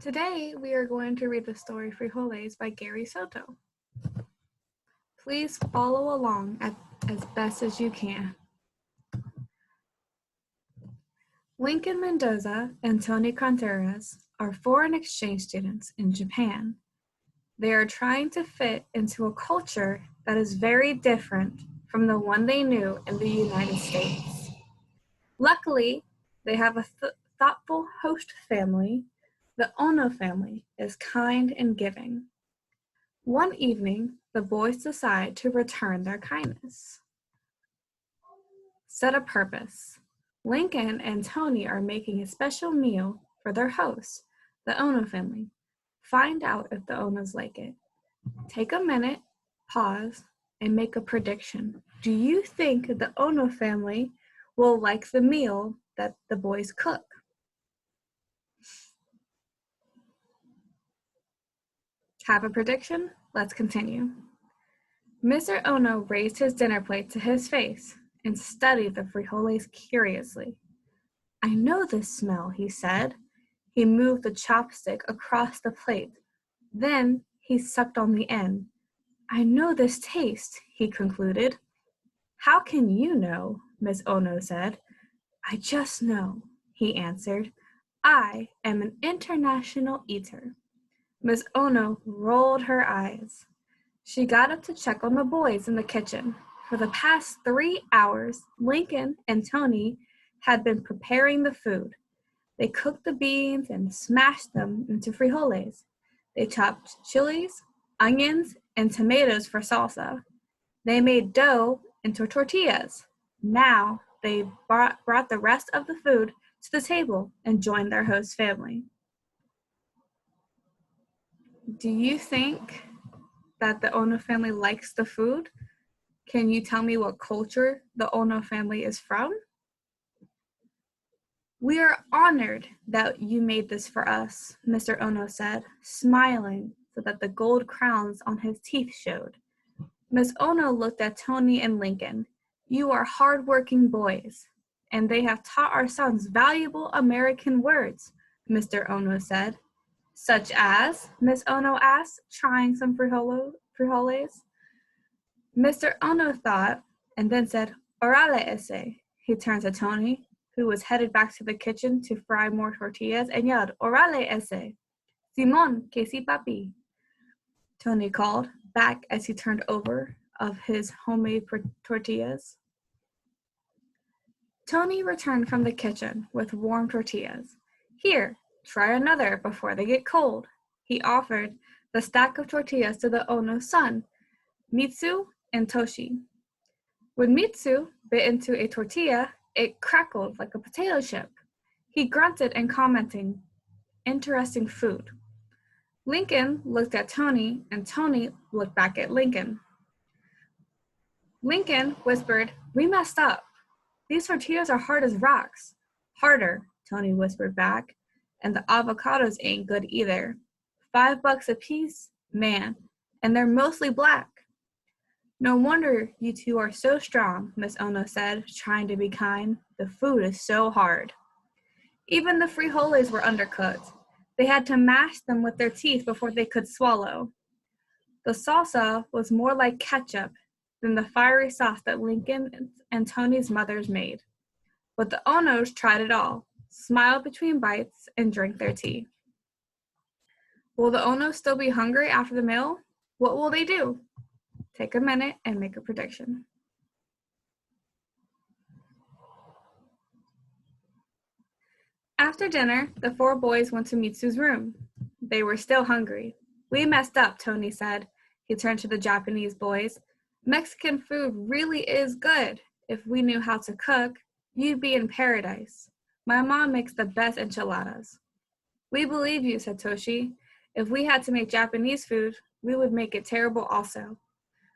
Today, we are going to read the story Frijoles by Gary Soto. Please follow along as best as you can. Lincoln Mendoza and Tony Contreras are foreign exchange students in Japan. They are trying to fit into a culture that is very different from the one they knew in the United States. Luckily, they have a thoughtful host family. The Ono family is kind and giving. One evening, the boys decide to return their kindness. Set a purpose. Lincoln and Tony are making a special meal for their host, the Ono family. Find out if the Onos like it. Take a minute, pause, and make a prediction. Do you think the Ono family will like the meal that the boys cook? Have a prediction? Let's continue. Mr. Ono raised his dinner plate to his face and studied the frijoles curiously. "I know this smell," he said. He moved the chopstick across the plate. Then he sucked on the end. "I know this taste," he concluded. "How can you know?" Miss Ono said. "I just know," he answered. "I am an international eater." Miss Ono rolled her eyes. She got up to check on the boys in the kitchen. For the past 3 hours, Lincoln and Tony had been preparing the food. They cooked the beans and smashed them into frijoles. They chopped chilies, onions, and tomatoes for salsa. They made dough into tortillas. Now they brought the rest of the food to the table and joined their host family. Do you think that the Ono family likes the food? Can you tell me what culture the Ono family is from? "We are honored that you made this for us," Mr. Ono said, smiling so that the gold crowns on his teeth showed. Miss Ono looked at Tony and Lincoln. "You are hard-working boys, and they have taught our sons valuable American words," Mr. Ono said. "Such as?" Miss Ono asked, trying some frijoles. Mr. Ono thought, and then said, "Orale ese." He turned to Tony, who was headed back to the kitchen to fry more tortillas, and yelled, "Orale ese." "Simon, que si papi," Tony called back as he turned over of his homemade tortillas. Tony returned from the kitchen with warm tortillas. "Here, try another before they get cold." He offered the stack of tortillas to the Ono's son, Mitsu and Toshi. When Mitsu bit into a tortilla, it crackled like a potato chip. He grunted and commented, "Interesting food." Lincoln looked at Tony, and Tony looked back at Lincoln. Lincoln whispered, "We messed up. These tortillas are hard as rocks." "Harder," Tony whispered back. "And the avocados ain't good either. $5 a piece? Man, and they're mostly black." "No wonder you two are so strong," Miss Ono said, trying to be kind. "The food is so hard." Even the frijoles were undercooked. They had to mash them with their teeth before they could swallow. The salsa was more like ketchup than the fiery sauce that Lincoln and Tony's mothers made. But the Onos tried it all, smiled between bites, and drank their tea. Will the Onos still be hungry after the meal? What will they do? Take a minute and make a prediction. After dinner, the 4 boys went to Mitsu's room. They were still hungry. "We messed up," Tony said. He turned to the Japanese boys. "Mexican food really is good. If we knew how to cook, you'd be in paradise. My mom makes the best enchiladas." "We believe you," said Toshi. "If we had to make Japanese food, we would make it terrible also."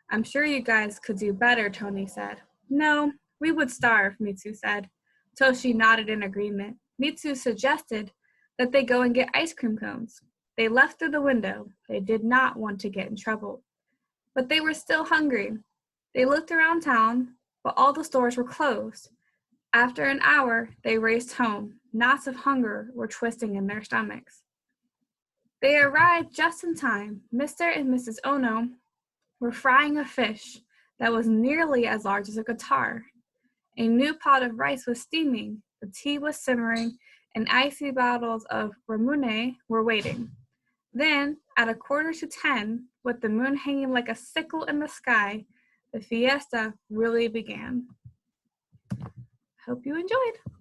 "I'm sure you guys could do better," Tony said. "No, we would starve," Mitsu said. Toshi nodded in agreement. Mitsu suggested that they go and get ice cream cones. They left through the window. They did not want to get in trouble. But they were still hungry. They looked around town, but all the stores were closed. After an hour, they raced home. Knots of hunger were twisting in their stomachs. They arrived just in time. Mr. and Mrs. Ono were frying a fish that was nearly as large as a guitar. A new pot of rice was steaming, the tea was simmering, and icy bottles of ramune were waiting. Then, at 9:45, with the moon hanging like a sickle in the sky, the fiesta really began. Hope you enjoyed.